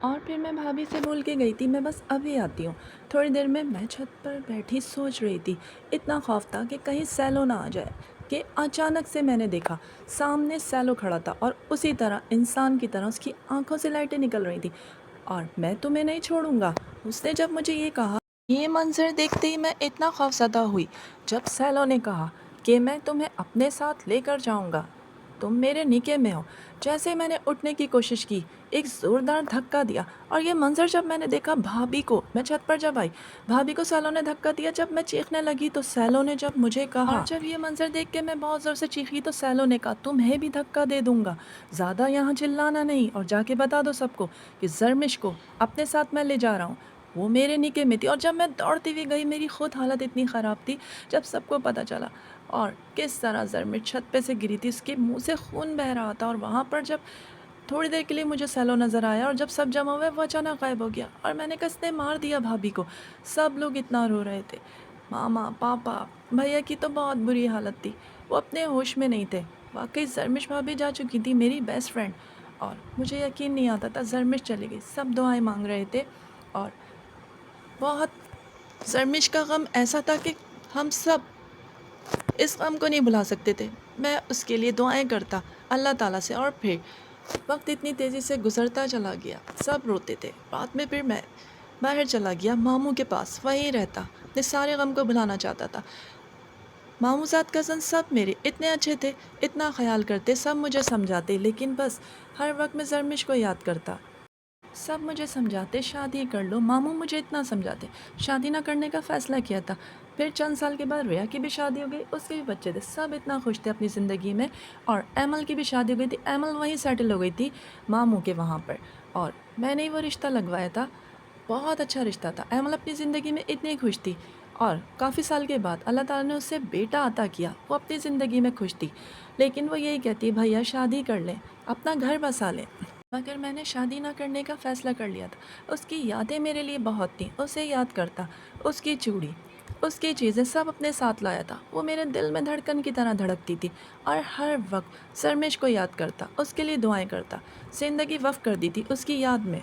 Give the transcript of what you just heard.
اور پھر میں بھابھی سے بول کے گئی تھی میں بس ابھی آتی ہوں۔ تھوڑی دیر میں چھت پر بیٹھی سوچ رہی تھی، اتنا خوف تھا کہ کہیں سیلو نہ آ جائے کہ اچانک سے میں نے دیکھا سامنے سیلو کھڑا تھا اور اسی طرح انسان کی طرح اس کی آنکھوں سے لائٹیں نکل رہی تھیں، اور میں تمہیں نہیں چھوڑوں گا۔ اس نے جب مجھے یہ کہا، یہ منظر دیکھتے ہی میں اتنا خوفزدہ ہوئی۔ جب سیلو نے کہا کہ میں تمہیں اپنے ساتھ لے کر جاؤں گا، تم میرے نکے میں ہو، جیسے میں نے اٹھنے کی کوشش کی، ایک زوردار دھکا دیا، اور یہ منظر جب میں نے دیکھا بھابھی کو، میں چھت پر جب آئی، بھابھی کو سیلو نے دھکا دیا۔ جب میں چیخنے لگی تو سیلو نے جب مجھے کہا، اور جب یہ منظر دیکھ کے میں بہت زور سے چیخی تو سیلو نے کہا تمہیں بھی دھکا دے دوں گا، زیادہ یہاں چلانا نہیں، اور جا کے بتا دو سب کو کہ زرمش کو اپنے ساتھ میں لے جا رہا ہوں، وہ میرے نکے میں تھی۔ اور جب میں دوڑتی ہوئی گئی، میری خود حالت اتنی خراب تھی جب سب کو پتہ چلا، اور کس طرح زرمش چھت پہ سے گری تھی، اس کے منہ سے خون بہہ رہا تھا۔ اور وہاں پر جب تھوڑی دیر کے لیے مجھے سیلو نظر آیا، اور جب سب جمع ہوئے وہ اچانک غائب ہو گیا، اور میں نے کہا اس نے مار دیا بھابھی کو۔ سب لوگ اتنا رو رہے تھے، ماما، پاپا، بھیا کی تو بہت بری حالت تھی، وہ اپنے ہوش میں نہیں تھے۔ واقعی زرمش بھابھی جا چکی تھی، میری بیسٹ فرینڈ، اور مجھے یقین نہیں آتا تھا زرمش چلی گئی۔ سب دعائیں مانگ رہے تھے، اور بہت زرمش کا غم ایسا تھا کہ ہم سب اس غم کو نہیں بھلا سکتے تھے۔ میں اس کے لیے دعائیں کرتا اللہ تعالیٰ سے، اور پھر وقت اتنی تیزی سے گزرتا چلا گیا، سب روتے تھے۔ رات میں پھر میں باہر چلا گیا ماموں کے پاس، وہیں رہتا، اپنے سارے غم کو بھلانا چاہتا تھا۔ ماموں زاد کزن سب میرے اتنے اچھے تھے، اتنا خیال کرتے، سب مجھے سمجھاتے، لیکن بس ہر وقت میں زرمش کو یاد کرتا۔ سب مجھے سمجھاتے شادی کر لو، ماموں مجھے اتنا سمجھاتے، شادی نہ کرنے کا فیصلہ کیا تھا۔ پھر چند سال کے بعد ریحا کی بھی شادی ہو گئی، اس کے بھی بچے تھے، سب اتنا خوش تھے اپنی زندگی میں۔ اور ایمل کی بھی شادی ہو گئی تھی، ایمل وہیں سیٹل ہو گئی تھی ماموں کے وہاں پر، اور میں نے وہ رشتہ لگوایا تھا، بہت اچھا رشتہ تھا۔ ایمل اپنی زندگی میں اتنی خوش تھی، اور کافی سال کے بعد اللہ تعالیٰ نے اسے بیٹا عطا کیا، وہ اپنی زندگی میں خوش تھی، لیکن وہ یہی کہتی بھیا شادی کر لیں، اپنا گھر بسا لیں۔ مگر میں نے شادی نہ کرنے کا فیصلہ کر لیا تھا۔ اس کی یادیں میرے لیے بہت تھیں، اسے یاد کرتا، اس کی چوڑی، اس کی چیزیں سب اپنے ساتھ لایا تھا، وہ میرے دل میں دھڑکن کی طرح دھڑکتی تھی، اور ہر وقت زرمش کو یاد کرتا، اس کے لیے دعائیں کرتا، زندگی وقف کر دی تھی اس کی یاد میں۔